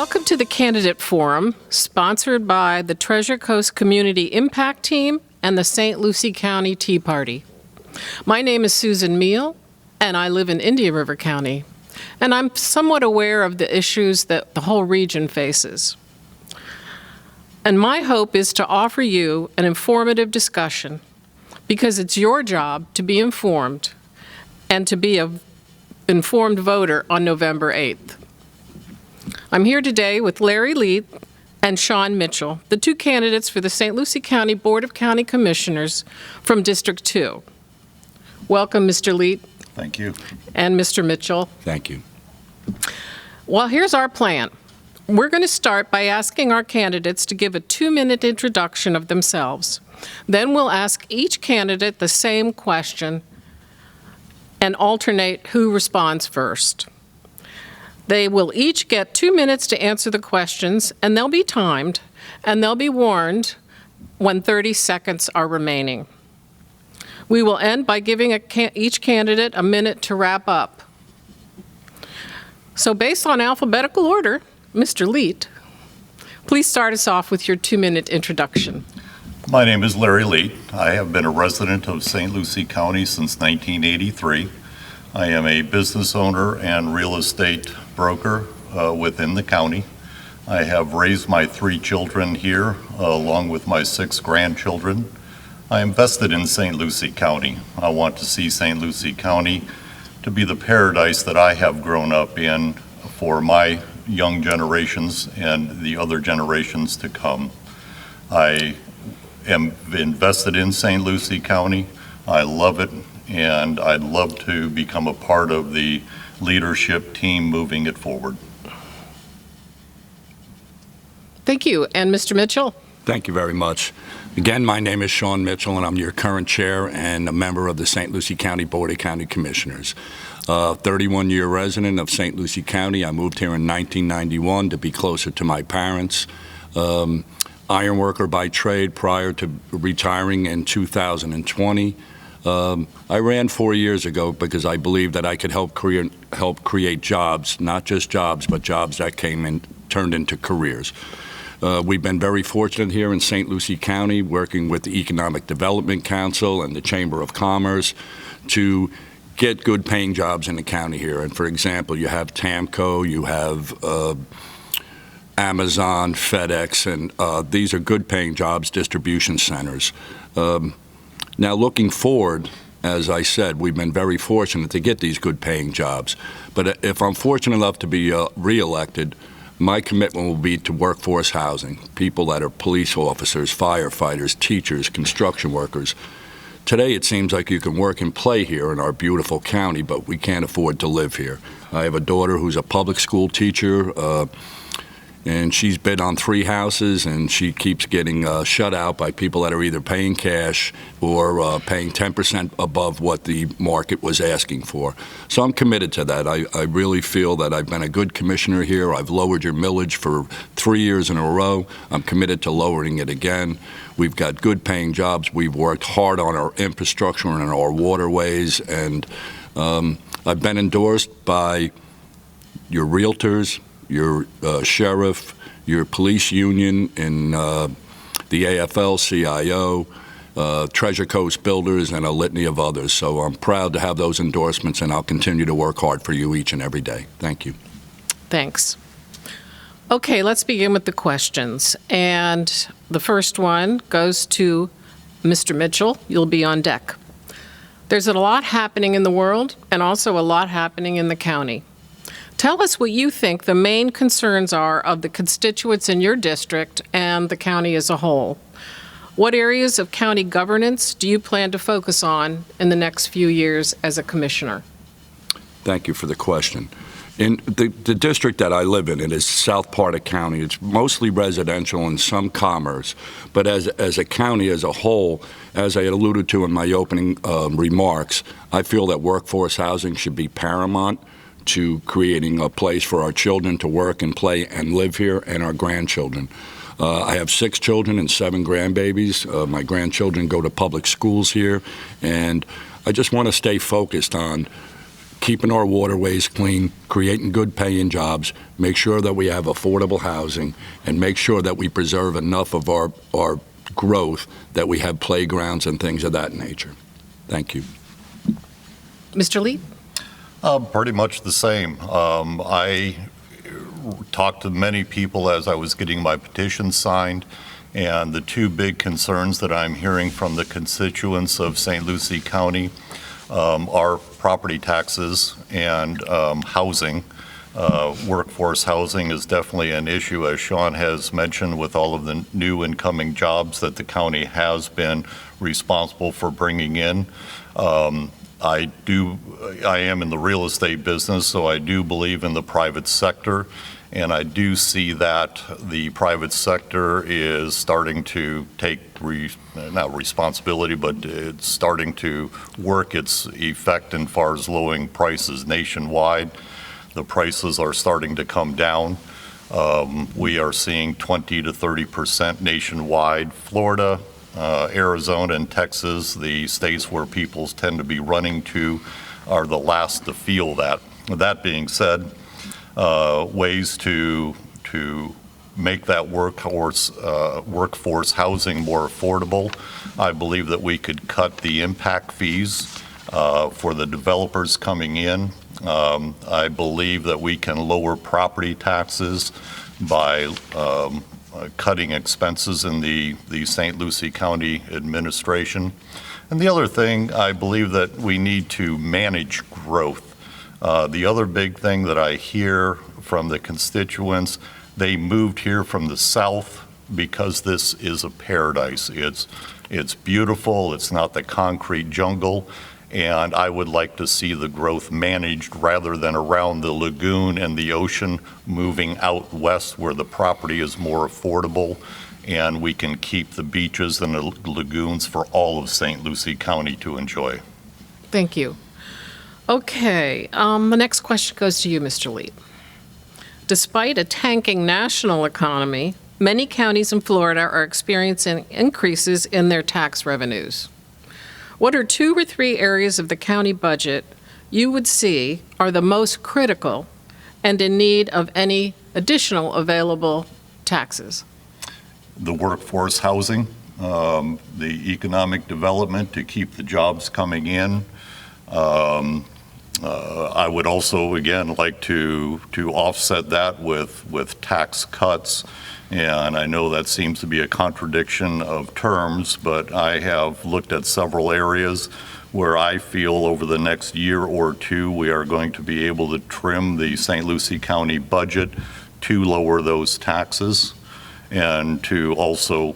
Welcome to the Candidate Forum, sponsored by the Treasure Coast Community Impact Team and the St. Lucie County Tea Party. My name is Susan Meal, and I live in Indian River County, and I'm somewhat aware of the issues that the whole region faces. And my hope is to offer you an informative discussion, because it's your job to be informed and to be an informed voter on November 8th. I'm here today with Larry Leet and Sean Mitchell, the two candidates for the St. Lucie County Board of County Commissioners from District 2. Welcome, Mr. Leet. Thank you. And Mr. Mitchell. Thank you. Well, here's our plan. We're going to start by asking our candidates to give a 2-minute introduction of themselves. Then we'll ask each candidate the same question and alternate who responds first. They will each get 2 minutes to answer the questions, and they'll be timed, and they'll be warned when 30 seconds are remaining. We will end by giving each candidate a minute to wrap up. So based on alphabetical order, Mr. Leet, please start us off with your 2-minute introduction. My name is Larry Leet. I have been a resident of St. Lucie County since 1983. I am a business owner and real estate broker within the county. I have raised my 3 children here along with my 6 grandchildren. I am vested in St. Lucie County. I want to see St. Lucie County to be the paradise that I have grown up in for my young generations and the other generations to come. I am invested in St. Lucie County. I love it, and I'd love to become a part of the leadership team moving it forward. Thank you. And Mr. Mitchell? Thank you very much. Again, my name is Sean Mitchell, and I'm your current chair and a member of the St. Lucie County Board of County Commissioners. 31-year resident of St. Lucie County. I moved here in 1991 to be closer to my parents. Ironworker by trade prior to retiring in 2020. I ran 4 years ago because I believed that I could help create jobs, not just jobs, but jobs that turned into careers. We've been very fortunate here in St. Lucie County, working with the Economic Development Council and the Chamber of Commerce to get good paying jobs in the county here. And for example, you have TAMCO, you have Amazon, FedEx, and these are good paying jobs, distribution centers. Now looking forward, as I said, we've been very fortunate to get these good paying jobs. But if I'm fortunate enough to be re-elected, my commitment will be to workforce housing, people that are police officers, firefighters, teachers, construction workers. Today it seems like you can work and play here in our beautiful county, but we can't afford to live here. I have a daughter who's a public school teacher, and she's bid on 3 houses, and she keeps getting shut out by people that are either paying cash or paying 10% above what the market was asking for. So I'm committed to that. I really feel that I've been a good commissioner here. I've lowered your millage for 3 years in a row. I'm committed to lowering it again. We've got good paying jobs. We've worked hard on our infrastructure and our waterways, and I've been endorsed by your realtors, your sheriff, your police union in the AFL-CIO, Treasure Coast Builders, and a litany of others. So I'm proud to have those endorsements, and I'll continue to work hard for you each and every day. Thank you. Thanks. Okay, let's begin with the questions. And the first one goes to Mr. Mitchell. You'll be on deck. There's a lot happening in the world and also a lot happening in the county. Tell us what you think the main concerns are of the constituents in your district and the county as a whole. What areas of county governance do you plan to focus on in the next few years as a commissioner? Thank you for the question. In the district that I live in, it is South part of county. It's mostly residential and some commerce. But as a county as a whole, as I alluded to in my opening remarks, I feel that workforce housing should be paramount to creating a place for our children to work and play and live here, and our grandchildren. I have 6 children and 7 grandbabies. My grandchildren go to public schools here, and I just want to stay focused on keeping our waterways clean, creating good paying jobs, make sure that we have affordable housing, and make sure that we preserve enough of our growth that we have playgrounds and things of that nature. Thank you. Mr. Lee? Pretty much the same. I talked to many people as I was getting my petition signed, and the two big concerns that I'm hearing from the constituents of St. Lucie County are property taxes and housing. Workforce housing is definitely an issue, as Sean has mentioned, with all of the new incoming jobs that the county has been responsible for bringing in. I am in the real estate business, so I do believe in the private sector, and I do see that the private sector is starting to take, not responsibility, but it's starting to work its effect as far as lowering prices nationwide. The prices are starting to come down. We are seeing 20 to 30% nationwide. Florida, Arizona, and Texas, the states where people tend to be running to, are the last to feel that. That being said, ways to make that workforce housing more affordable, I believe that we could cut the impact fees for the developers coming in. I believe that we can lower property taxes by cutting expenses in the St. Lucie County administration. And the other thing, I believe that we need to manage growth. The other big thing that I hear from the constituents, they moved here from the south because this is a paradise. It's beautiful, it's not the concrete jungle, and I would like to see the growth managed rather than around the lagoon and the ocean, moving out west where the property is more affordable, and we can keep the beaches and the lagoons for all of St. Lucie County to enjoy. Thank you. Okay, the next question goes to you, Mr. Lee. Despite a tanking national economy, many counties in Florida are experiencing increases in their tax revenues. What are 2 or 3 areas of the county budget you would see are the most critical and in need of any additional available taxes? The workforce housing, the economic development to keep the jobs coming in. I would also, again, like to offset that with tax cuts. And I know that seems to be a contradiction of terms, but I have looked at several areas where I feel over the next year or two we are going to be able to trim the St. Lucie County budget to lower those taxes and to also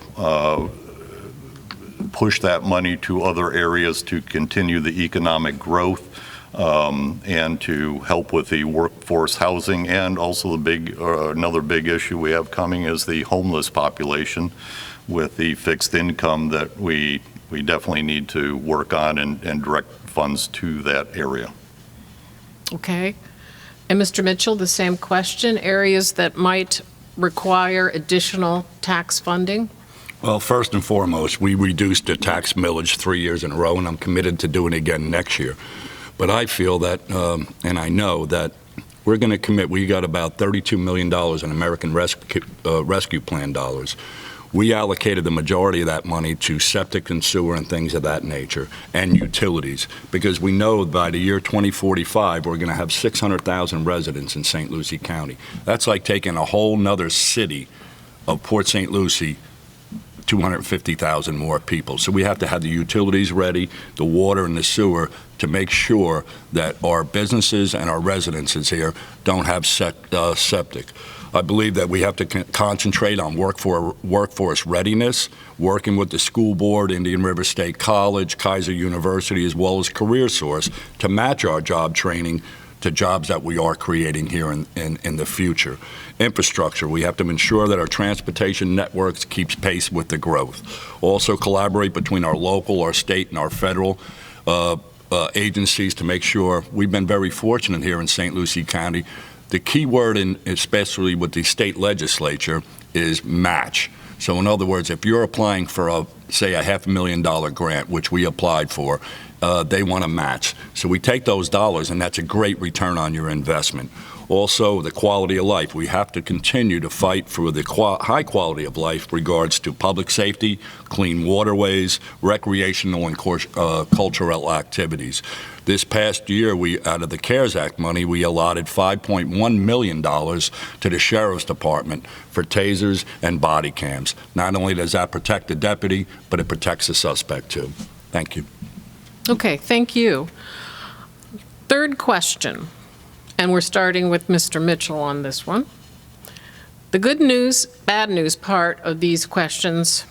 push that money to other areas to continue the economic growth. And to help with the workforce housing, and also another big issue we have coming is the homeless population with the fixed income that we definitely need to work on and direct funds to that area. Okay. And Mr. Mitchell, the same question, areas that might require additional tax funding? Well, first and foremost, we reduced the tax millage 3 years in a row, and I'm committed to doing it again next year. But I feel that, and I know that we're going to commit, we got about $32 million in American Rescue Plan dollars. We allocated the majority of that money to septic and sewer and things of that nature, and utilities, because we know by the year 2045, we're going to have 600,000 residents in St. Lucie County. That's like taking a whole nother city of Port St. Lucie, 250,000 more people. So we have to have the utilities ready, the water and the sewer, to make sure that our businesses and our residences here don't have septic. I believe that we have to concentrate on workforce readiness, working with the school board, Indian River State College, Kaiser University, as well as CareerSource to match our job training to jobs that we are creating here in the future. Infrastructure, we have to ensure that our transportation networks keeps pace with the growth. Also collaborate between our local, our state, and our federal agencies to make sure. We've been very fortunate here in St. Lucie County. The key word, especially with the state legislature, is match. So in other words, if you're applying for say a $500,000 grant, which we applied for, they want to match. So we take those dollars, and that's a great return on your investment. Also, the quality of life. We have to continue to fight for the high quality of life regards to public safety, clean waterways, recreational and cultural activities. This past year, out of the CARES Act money, we allotted $5.1 million to the Sheriff's Department for tasers and body cams. Not only does that protect the deputy, but it protects the suspect, too. Thank you. Okay, thank you. Third question, and we're starting with Mr. Mitchell on this one. The good news, bad news part of these questions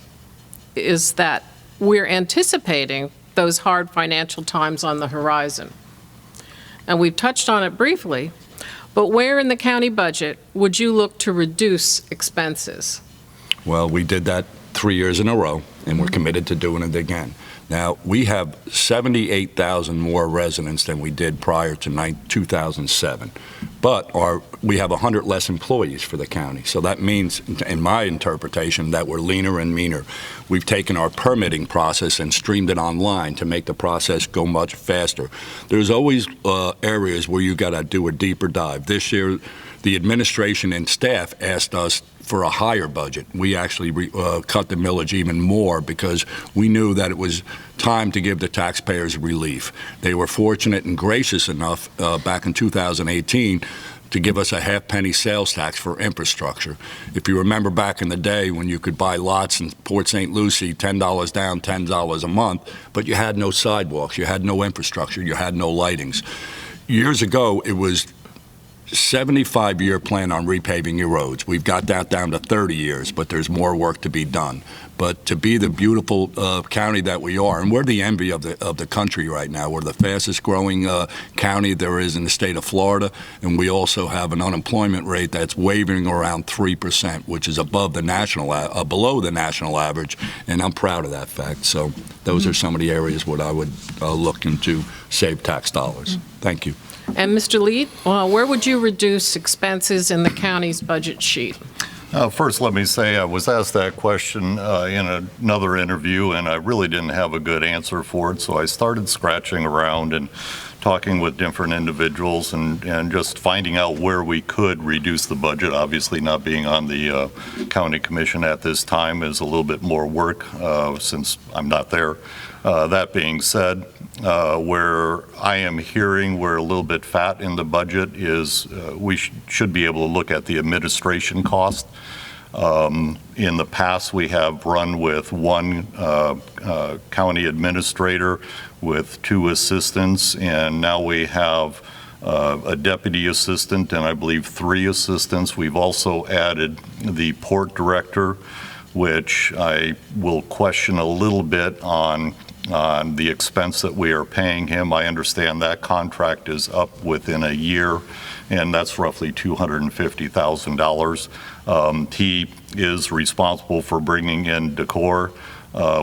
is that we're anticipating those hard financial times on the horizon. And we've touched on it briefly, but where in the county budget would you look to reduce expenses? Well, we did that 3 years in a row, and we're committed to doing it again. Now, we have 78,000 more residents than we did prior to 2007, but we have 100 less employees for the county. So that means, in my interpretation, that we're leaner and meaner. We've taken our permitting process and streamed it online to make the process go much faster. There's always areas where you got to do a deeper dive. This year, the administration and staff asked us for a higher budget. We actually cut the millage even more because we knew that it was time to give the taxpayers relief. They were fortunate and gracious enough back in 2018 to give us a half-penny sales tax for infrastructure. If you remember back in the day when you could buy lots in Port St. Lucie, $10 down, $10 a month, but you had no sidewalks, you had no infrastructure, you had no lightings. Years ago, it was 75-year plan on repaving your roads. We've got that down to 30 years, but there's more work to be done. But to be the beautiful county that we are, and we're the envy of the country right now. We're the fastest growing county there is in the state of Florida, and we also have an unemployment rate that's wavering around 3%, which is above the below the national average, and I'm proud of that fact. So those are some of the areas what I would look into save tax dollars. Thank you. And Mr. Leet, where would you reduce expenses in the county's budget sheet? First, let me say I was asked that question in another interview, and I really didn't have a good answer for it. So I started scratching around and talking with different individuals and just finding out where we could reduce the budget. Obviously, not being on the county commission at this time is a little bit more work since I'm not there. That being said, where I am hearing we're a little bit fat in the budget is we should be able to look at the administration cost. In the past, we have run with one county administrator with 2 assistants, and now we have a deputy assistant and I believe 3 assistants. We've also added the port director, which I will question a little bit on the expense that we are paying him. I understand that contract is up within a year, and that's roughly $250,000. He is responsible for bringing in Decor,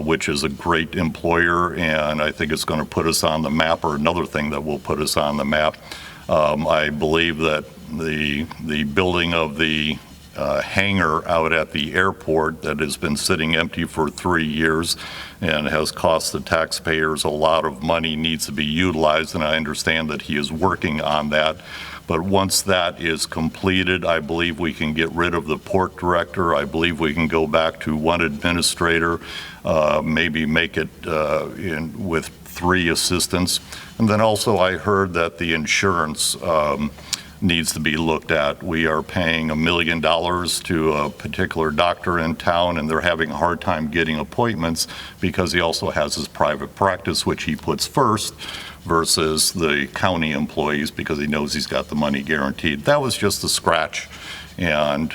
which is a great employer, and I think it's going to put us on the map, or another thing that will put us on the map. I believe that the building of the hangar out at the airport that has been sitting empty for 3 years and has cost the taxpayers a lot of money needs to be utilized, and I understand that he is working on that. But once that is completed, I believe we can get rid of the port director. I believe we can go back to 1 administrator, maybe make it with 3 assistants. And then also I heard that the insurance needs to be looked at. We are paying $1 million to a particular doctor in town, and they're having a hard time getting appointments because he also has his private practice, which he puts first, versus the county employees because he knows he's got the money guaranteed. That was just a scratch. And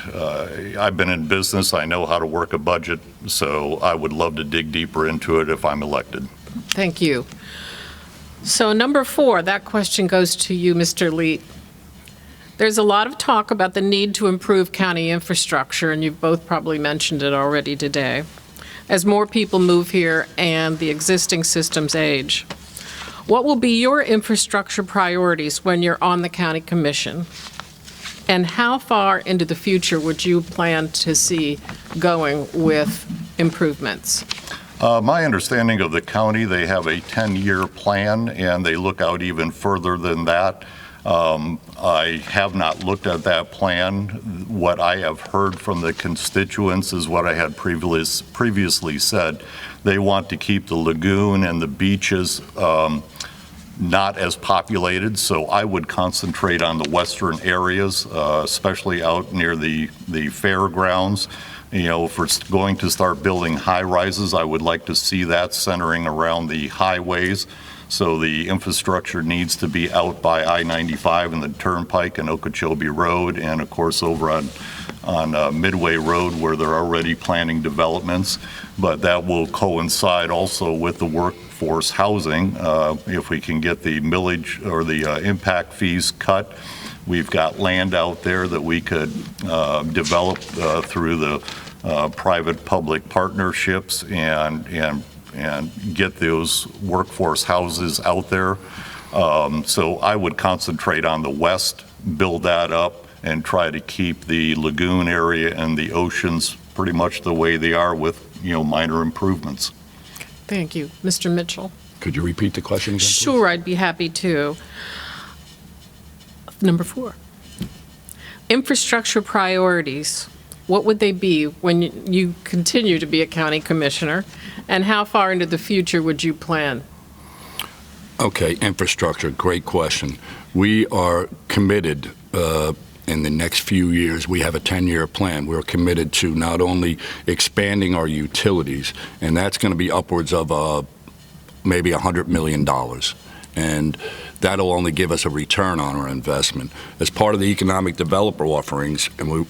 I've been in business. I know how to work a budget, so I would love to dig deeper into it if I'm elected. Thank you. So number 4, that question goes to you, Mr. Leet. There's a lot of talk about the need to improve county infrastructure, and you've both probably mentioned it already today, as more people move here and the existing systems age. What will be your infrastructure priorities when you're on the county commission? And how far into the future would you plan to see going with improvements? My understanding of the county, they have a 10-year plan, and they look out even further than that. I have not looked at that plan. What I have heard from the constituents is what I had previously said. They want to keep the lagoon and the beaches not as populated, so I would concentrate on the western areas, especially out near the fairgrounds. You know, if we're going to start building high-rises, I would like to see that centering around the highways. So the infrastructure needs to be out by I-95 and the Turnpike and Okeechobee Road, and of course over on Midway Road where they're already planning developments. But that will coincide also with the workforce housing. If we can get the millage or the impact fees cut, we've got land out there that we could develop through the private-public partnerships and get those workforce houses out there. So I would concentrate on the west, build that up, and try to keep the lagoon area and the oceans pretty much the way they are with, you know, minor improvements. Thank you. Mr. Mitchell? Could you repeat the question again, please? Sure, I'd be happy to. Number 4, infrastructure priorities. What would they be when you continue to be a county commissioner, and how far into the future would you plan? Okay, infrastructure, great question. We are committed in the next few years. We have a 10-year plan. We're committed to not only expanding our utilities, and that's going to be upwards of maybe $100 million. And that'll only give us a return on our investment. As part of the economic developer offerings, and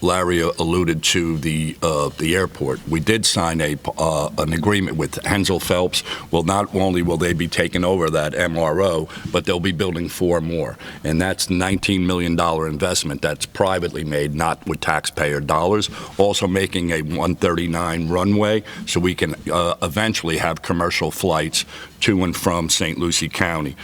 Larry alluded to the airport, we did sign an agreement with Hensel Phelps. Well, not only will they be taking over that MRO, but they'll be building 4 more. And that's $19 million investment that's privately made, not with taxpayer dollars. Also making a 139 runway so we can eventually have commercial flights to and from St. Lucie County.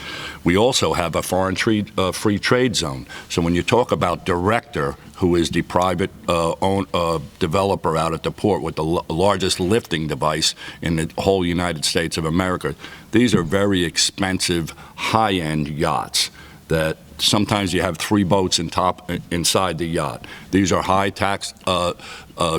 We also have a foreign free trade zone. So when you talk about Director, who is the private developer out at the port with the largest lifting device in the whole United States of America, these are very expensive, high-end yachts that sometimes you have 3 boats inside the yacht. These are high tax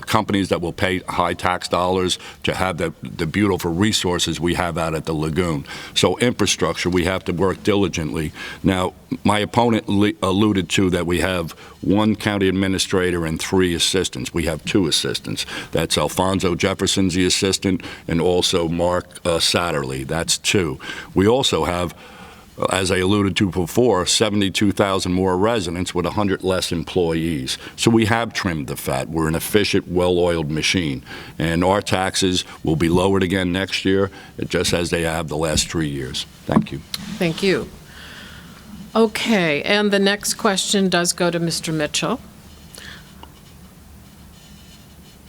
companies that will pay high tax dollars to have the beautiful resources we have out at the lagoon. So infrastructure, we have to work diligently. Now, my opponent alluded to that we have 1 county administrator and 3 assistants. We have 2 assistants. That's Alfonso Jefferson's the assistant, and also Mark Satterley. That's 2. We also have, as I alluded to before, 72,000 more residents with 100 less employees. So we have trimmed the fat. We're an efficient, well-oiled machine. And our taxes will be lowered again next year, just as they have the last 3 years. Thank you. Thank you. Okay, and the next question does go to Mr. Mitchell.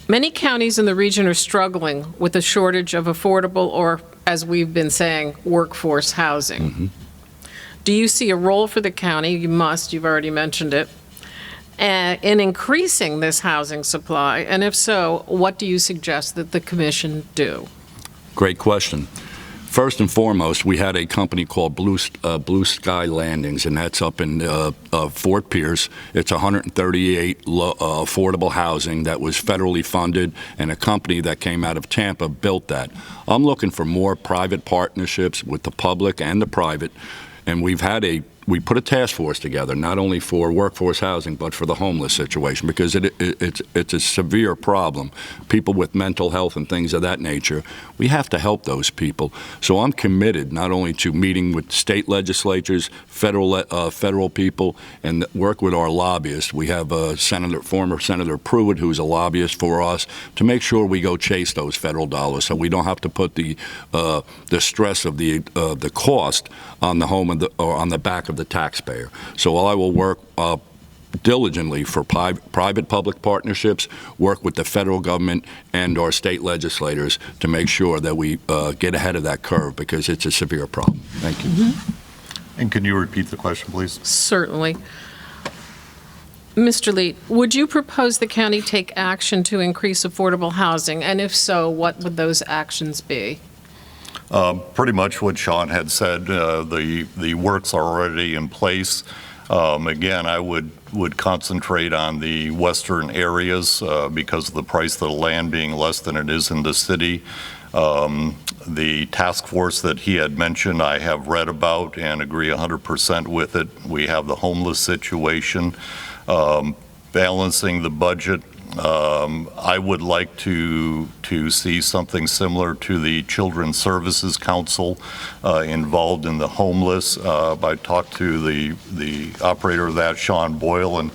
Many counties in the region are struggling with a shortage of affordable, or as we've been saying, workforce housing. Mm-hmm. Do you see a role for the county? You must, you've already mentioned it, in increasing this housing supply? And if so, what do you suggest that the commission do? Great question. First and foremost, we had a company called Blue Sky Landings, and that's up in Fort Pierce. It's 138 affordable housing that was federally funded, and a company that came out of Tampa built that. I'm looking for more private partnerships with the public and the private. And we put a task force together, not only for workforce housing, but for the homeless situation, because it's a severe problem. People with mental health and things of that nature, we have to help those people. So I'm committed not only to meeting with state legislatures, federal people, and work with our lobbyists. We have former Senator Pruitt, who's a lobbyist for us, to make sure we go chase those federal dollars, so we don't have to put the stress of the cost on the home or on the back of the taxpayer. So I will work diligently for private-public partnerships, work with the federal government and our state legislators to make sure that we get ahead of that curve, because it's a severe problem. Thank you. Mm-hmm. And can you repeat the question, please? Certainly. Mr. Leet, would you propose the county take action to increase affordable housing? And if so, what would those actions be? Pretty much what Sean had said. The works are already in place. Again, I would concentrate on the western areas because of the price of the land being less than it is in the city. The task force that he had mentioned, I have read about and agree 100% with it. We have the homeless situation, balancing the budget. I would like to see something similar to the Children's Services Council involved in the homeless. I talked to the operator of that, Sean Boyle, and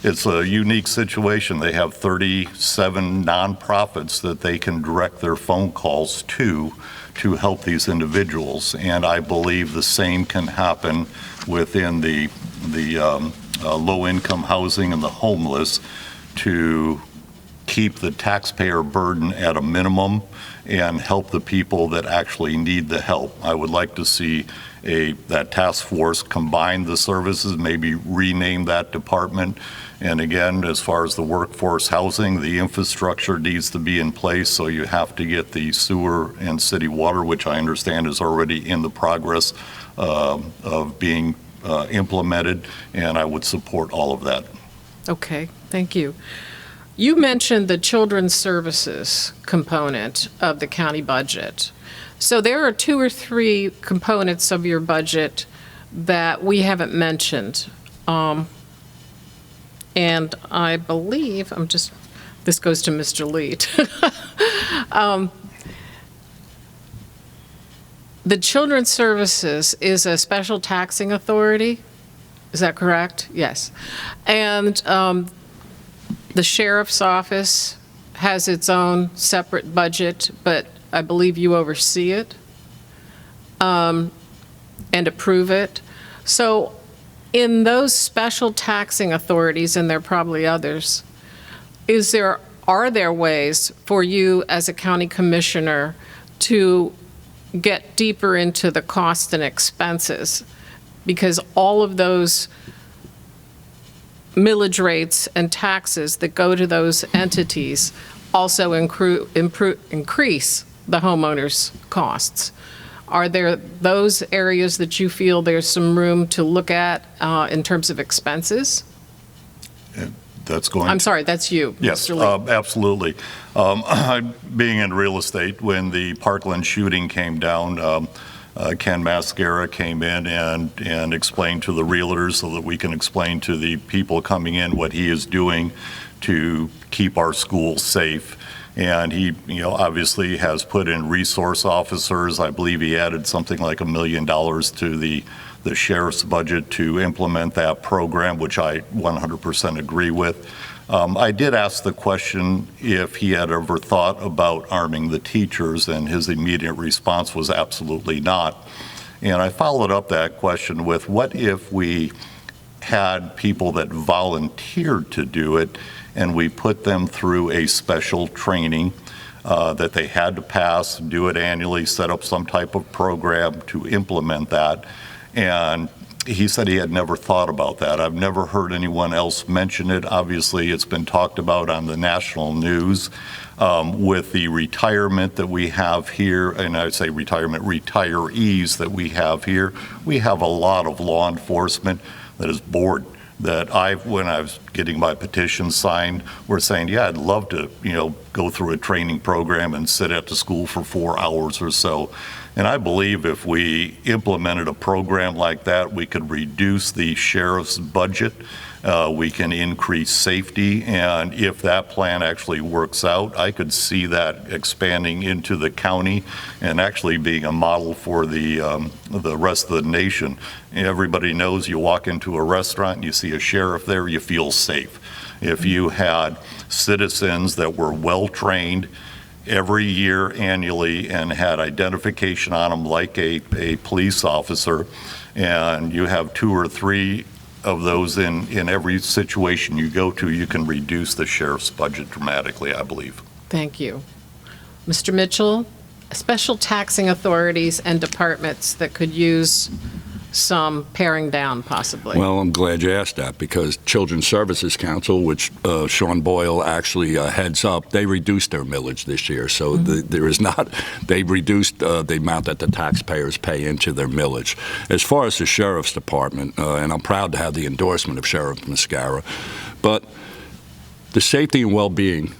it's a unique situation. They have 37 nonprofits that they can direct their phone calls to help these individuals, and I believe the same can happen within the low-income housing and the homeless, to keep the taxpayer burden at a minimum and help the people that actually need the help. I would like to see that task force combine the services, maybe rename that department. And again, as far as the workforce housing, the infrastructure needs to be in place, so you have to get the sewer and city water, which I understand is already in the progress of being implemented, and I would support all of that. Okay, thank you. You mentioned the children's services component of the county budget. So there are 2 or 3 components of your budget that we haven't mentioned. And I believe, this goes to Mr. Leet. The Children's Services is a special taxing authority. Is that correct? Yes. And the sheriff's office has its own separate budget, but I believe you oversee it and approve it. So in those special taxing authorities, and there are probably others, are there ways for you as a county commissioner to get deeper into the cost and expenses? Because all of those millage rates and taxes that go to those entities also increase the homeowners' costs. Are there those areas that you feel there's some room to look at in terms of expenses? I'm sorry, that's you, Yes, Mr. Lee. absolutely. Being in real estate, when the Parkland shooting came down, Ken Mascara came in and explained to the realtors so that we can explain to the people coming in what he is doing to keep our schools safe. And he, obviously has put in resource officers. I believe he added something like $1 million to the sheriff's budget to implement that program, which I 100% agree with. I did ask the question if he had ever thought about arming the teachers, and his immediate response was absolutely not. And I followed up that question with, what if we had people that volunteered to do it, and we put them through a special training that they had to pass, do it annually, set up some type of program to implement that. And he said he had never thought about that. I've never heard anyone else mention it. Obviously, it's been talked about on the national news with the retirement that we have here, and I say retirement, retirees that we have here. We have a lot of law enforcement that is bored. That when I was getting my petition signed, were saying, yeah, I'd love to, go through a training program and sit at the school for 4 hours or so. And I believe if we implemented a program like that, we could reduce the sheriff's budget. We can increase safety. And if that plan actually works out, I could see that expanding into the county and actually being a model for the rest of the nation. Everybody knows you walk into a restaurant and you see a sheriff there, you feel safe. If you had citizens that were well-trained every year annually and had identification on them like a police officer, and you have 2 or 3 of those in every situation you go to, you can reduce the sheriff's budget dramatically, I believe. Thank you. Mr. Mitchell, special taxing authorities and departments that could use some paring down, possibly? Well, I'm glad you asked that, because Children's Services Council, which Sean Boyle actually heads up, they reduced their millage this year. So there is not, they reduced the amount that the taxpayers pay into their millage. As far as the Sheriff's Department, and I'm proud to have the endorsement of Sheriff Mascara, but the safety and well-being,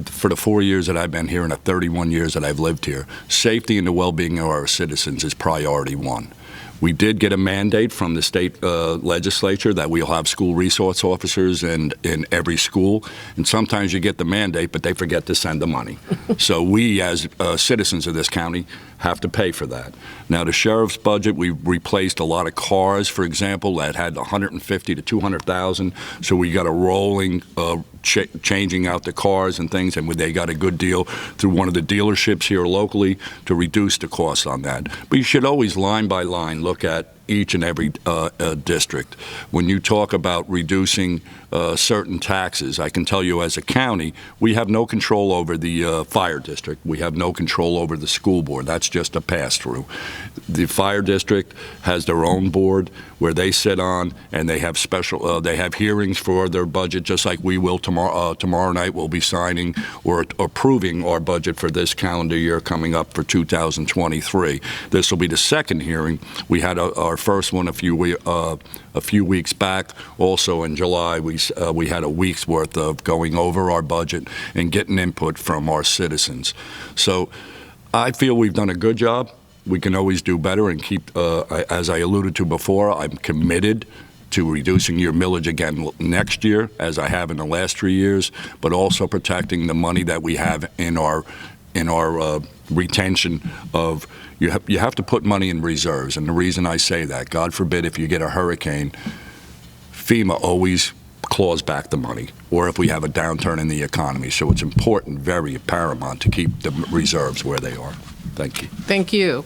for the 4 years that I've been here and the 31 years that I've lived here, safety and the well-being of our citizens is priority one. We did get a mandate from the state legislature that we'll have school resource officers in every school. And sometimes you get the mandate, but they forget to send the money. So we, as citizens of this county, have to pay for that. Now, the sheriff's budget, we replaced a lot of cars, for example, that had 150 to 200,000. So we got a rolling changing out the cars and things, and they got a good deal through one of the dealerships here locally to reduce the cost on that. But you should always, line by line, look at each and every district. When you talk about reducing certain taxes, I can tell you as a county, we have no control over the fire district. We have no control over the school board. That's just a pass-through. The fire district has their own board where they sit on, and they have special, they have hearings for their budget, just like we will tomorrow. Tomorrow night we'll be signing or approving our budget for this calendar year coming up for 2023. This will be the second hearing. We had our first one a few weeks back. Also in July, we had a week's worth of going over our budget and getting input from our citizens. So I feel we've done a good job. We can always do better and keep, as I alluded to before, I'm committed to reducing your millage again next year, as I have in the last 3 years, but also protecting the money that we have in our retention of. You have to put money in reserves, and the reason I say that, God forbid if you get a hurricane, FEMA always claws back the money, or if we have a downturn in the economy. So it's important, very paramount, to keep the reserves where they are. Thank you. Thank you.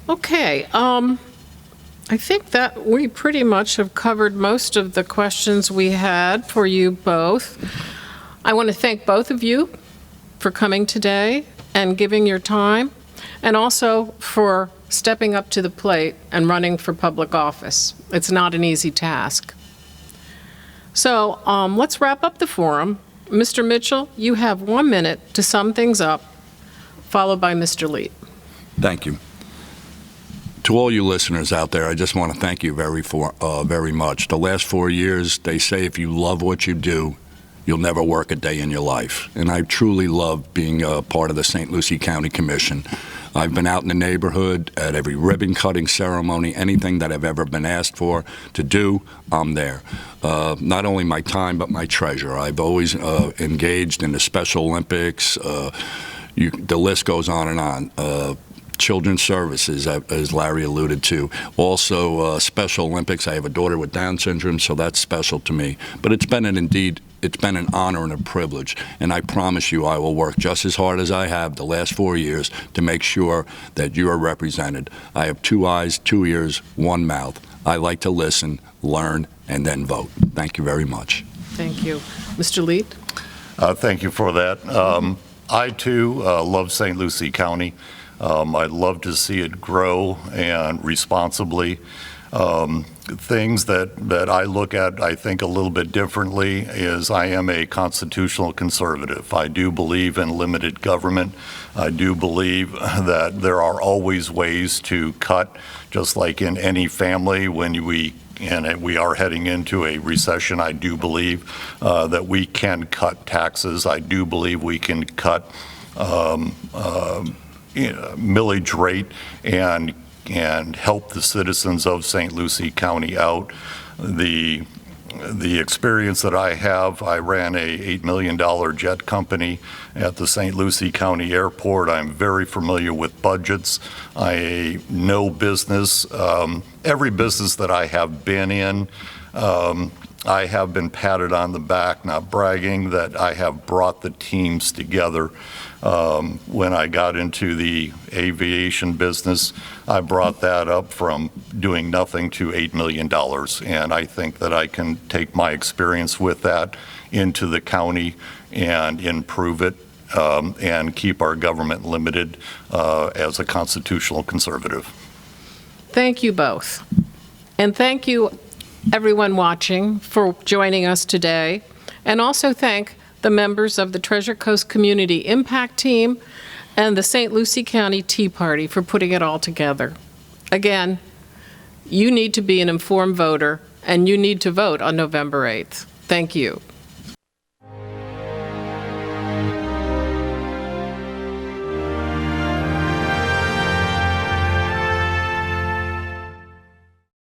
Okay, I think that we pretty much have covered most of the questions we had for you both. I want to thank both of you for coming today and giving your time, and also for stepping up to the plate and running for public office. It's not an easy task. So let's wrap up the forum. Mr. Mitchell, you have 1 minute to sum things up, followed by Mr. Leet. Thank you. To all you listeners out there, I just want to thank you very much. The last 4 years, they say if you love what you do, you'll never work a day in your life. And I truly love being a part of the St. Lucie County Commission. I've been out in the neighborhood at every ribbon cutting ceremony, anything that I've ever been asked for to do, I'm there. Not only my time, but my treasure. I've always engaged in the Special Olympics. The list goes on and on. Children's Services, as Larry alluded to. Also, Special Olympics. I have a daughter with Down syndrome, so that's special to me. But it's been an honor and a privilege, and I promise you I will work just as hard as I have the last 4 years to make sure that you are represented. I have 2 eyes, 2 ears, 1 mouth. I like to listen, learn, and then vote. Thank you very much. Thank you. Mr. Leet? Thank you for that. I, too, love St. Lucie County. I'd love to see it grow and responsibly. Things that I look at, I think, a little bit differently is I am a constitutional conservative. I do believe in limited government. I do believe that there are always ways to cut, just like in any family when we are heading into a recession. I do believe that we can cut taxes. I do believe we can cut millage rate and help the citizens of St. Lucie County out. The experience that I have, I ran a $8 million jet company at the St. Lucie County Airport. I'm very familiar with budgets. I know business. Every business that I have been in, I have been patted on the back, not bragging, that I have brought the teams together. When I got into the aviation business, I brought that up from doing nothing to $8 million. And I think that I can take my experience with that into the county and improve it and keep our government limited as a constitutional conservative. Thank you both. And thank you, everyone watching, for joining us today. And also thank the members of the Treasure Coast Community Impact Team and the St. Lucie County Tea Party for putting it all together. Again, you need to be an informed voter, and you need to vote on November 8th. Thank you.